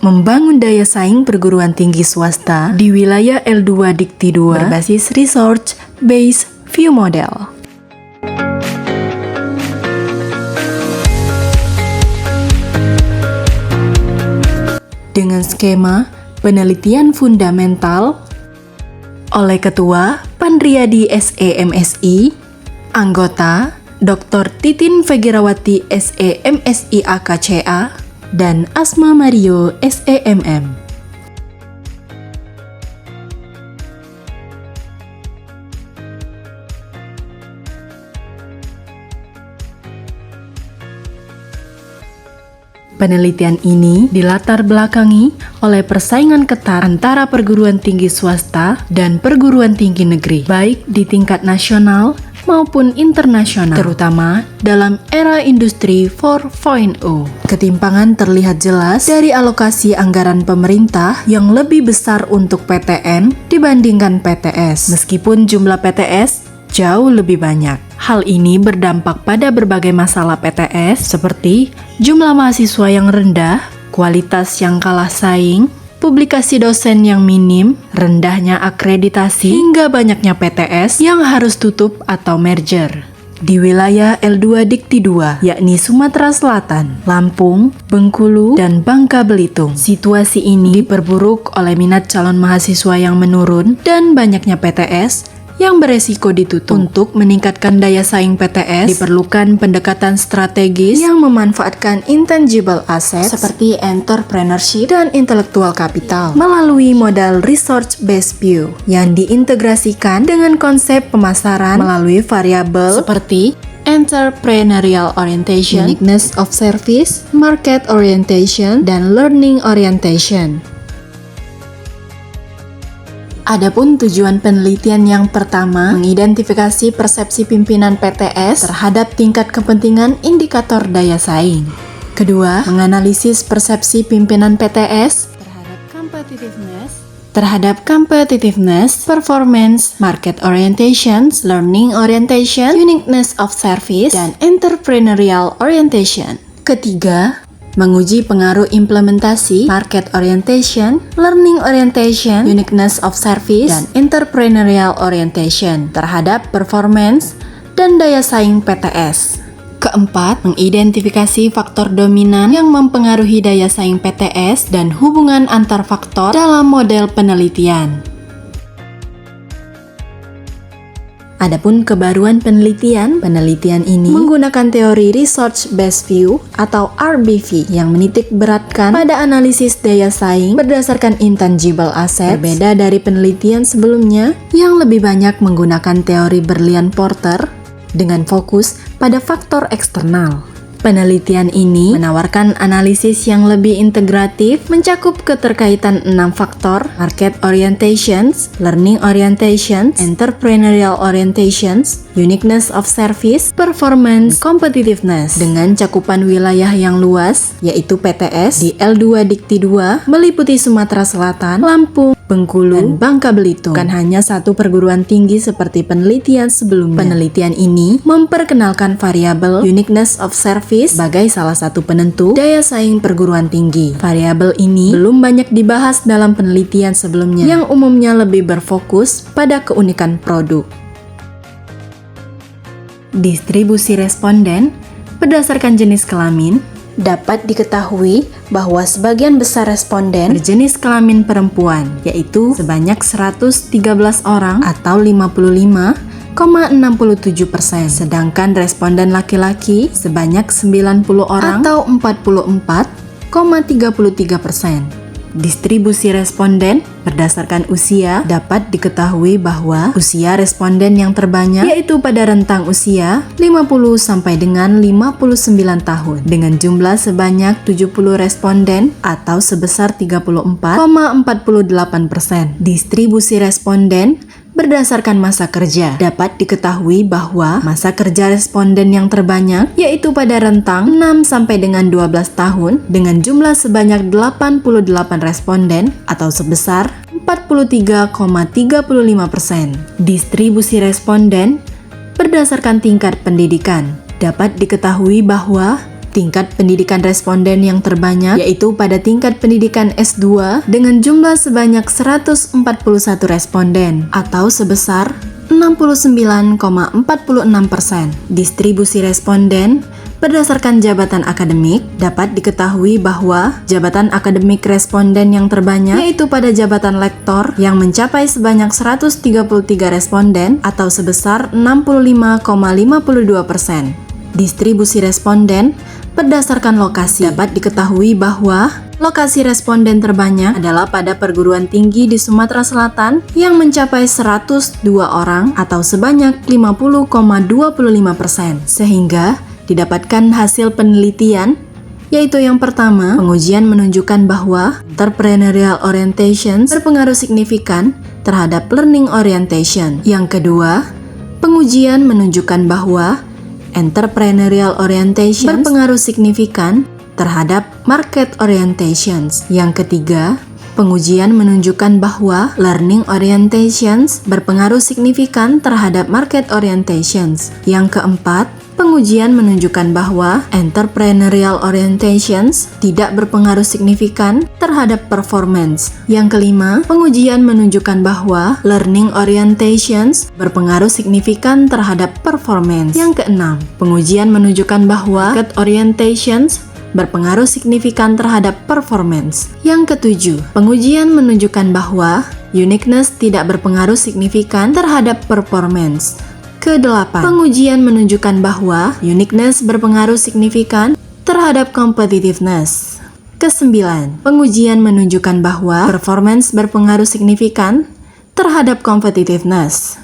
membangun daya saing perguruan tinggi swasta di wilayah L2 Dikti 2 berbasis Research Based View Model. Dengan skema penelitian fundamental oleh Ketua Pandriyadi SE MSI, anggota Dr. Titin Vegirawati SE MSI AKCA, dan Asma Mario SEMM. Penelitian ini dilatar belakangi oleh persaingan ketat antara perguruan tinggi swasta dan perguruan tinggi negeri, baik di tingkat nasional maupun internasional, terutama dalam era industri 4.0. Ketimpangan terlihat jelas dari alokasi anggaran pemerintah yang lebih besar untuk PTN dibandingkan PTS, meskipun jumlah PTS jauh lebih banyak. Hal ini berdampak pada berbagai masalah PTS seperti jumlah mahasiswa yang rendah, kualitas yang kalah saing, publikasi dosen yang minim, rendahnya akreditasi, hingga banyaknya PTS yang harus tutup atau merger. Di wilayah L2 Dikti 2, yakni Sumatera Selatan, Lampung, Bengkulu, dan Bangka Belitung, situasi ini diperburuk oleh minat calon mahasiswa yang menurun dan banyaknya PTS yang beresiko ditutup. Untuk meningkatkan daya saing PTS, diperlukan pendekatan strategis yang memanfaatkan intangible asset seperti entrepreneurship dan intellectual capital melalui modal research based view yang diintegrasikan dengan konsep pemasaran melalui variabel seperti entrepreneurial orientation, uniqueness of service, market orientation, dan learning orientation. Adapun tujuan penelitian yang pertama, mengidentifikasi persepsi pimpinan PTS terhadap tingkat kepentingan indikator daya saing. Kedua, menganalisis persepsi pimpinan PTS terhadap competitiveness, performance, market orientations, learning orientation, uniqueness of service, dan entrepreneurial orientation. Ketiga, menguji pengaruh implementasi, market orientation, learning orientation, uniqueness of service, dan entrepreneurial orientation terhadap performance dan daya saing PTS. Keempat, mengidentifikasi faktor dominan yang mempengaruhi daya saing PTS dan hubungan antar faktor dalam model penelitian. Adapun kebaruan penelitian ini menggunakan teori Research Based View atau RBV yang menitik beratkan pada analisis daya saing berdasarkan intangible assets, berbeda dari penelitian sebelumnya yang lebih banyak menggunakan teori Berlian-Porter dengan fokus pada faktor eksternal. Penelitian ini menawarkan analisis yang lebih integratif, mencakup keterkaitan 6 faktor: market orientations, learning orientations, entrepreneurial orientations, uniqueness of service, performance, competitiveness, dengan cakupan wilayah yang luas, yaitu PTS di L2 Dikti 2 meliputi Sumatera Selatan, Lampung, Bengkulu, dan Bangka Belitung. Bukan hanya satu perguruan tinggi seperti penelitian sebelumnya. Penelitian ini memperkenalkan variabel uniqueness of service sebagai salah satu penentu daya saing perguruan tinggi. Variabel ini belum banyak dibahas dalam penelitian sebelumnya yang umumnya lebih berfokus pada keunikan produk. Distribusi responden berdasarkan jenis kelamin. Dapat diketahui bahwa sebagian besar responden berjenis kelamin perempuan, yaitu sebanyak 113 orang atau 55,67%, sedangkan responden laki-laki sebanyak 90 orang atau 44,33%. Distribusi responden berdasarkan usia dapat diketahui bahwa usia responden yang terbanyak yaitu pada rentang usia 50 sampai dengan 59 tahun dengan jumlah sebanyak 70 responden atau sebesar 34,48%. Distribusi responden berdasarkan masa kerja dapat diketahui bahwa masa kerja responden yang terbanyak yaitu pada rentang 6 sampai dengan 12 tahun dengan jumlah sebanyak 88 responden atau sebesar 43,35%. Distribusi responden berdasarkan tingkat pendidikan dapat diketahui bahwa Tingkat pendidikan responden yang terbanyak yaitu pada tingkat pendidikan S2 dengan jumlah sebanyak 141 responden atau sebesar 69,46%. Distribusi responden berdasarkan jabatan akademik dapat diketahui bahwa jabatan akademik responden yang terbanyak yaitu pada jabatan lektor yang mencapai sebanyak 133 responden atau sebesar 65,52%. Distribusi responden berdasarkan lokasi dapat diketahui bahwa lokasi responden terbanyak adalah pada perguruan tinggi di Sumatera Selatan yang mencapai 102 orang atau sebanyak 50,25%. Sehingga didapatkan hasil penelitian yaitu yang pertama, pengujian menunjukkan bahwa entrepreneurial orientation berpengaruh signifikan terhadap learning orientation. Yang kedua, pengujian menunjukkan bahwa entrepreneurial orientation berpengaruh signifikan terhadap market orientations. Yang ketiga, pengujian menunjukkan bahwa learning orientations berpengaruh signifikan terhadap market orientations. Yang keempat, pengujian menunjukkan bahwa entrepreneurial orientations tidak berpengaruh signifikan terhadap performance. Yang kelima, pengujian menunjukkan bahwa learning orientations berpengaruh signifikan terhadap performance. Yang keenam, pengujian menunjukkan bahwa market orientations berpengaruh signifikan terhadap performance. Yang ketujuh, pengujian menunjukkan bahwa uniqueness tidak berpengaruh signifikan terhadap performance. Kedelapan, pengujian menunjukkan bahwa uniqueness berpengaruh signifikan terhadap competitiveness. Kesembilan, pengujian menunjukkan bahwa performance berpengaruh signifikan terhadap competitiveness.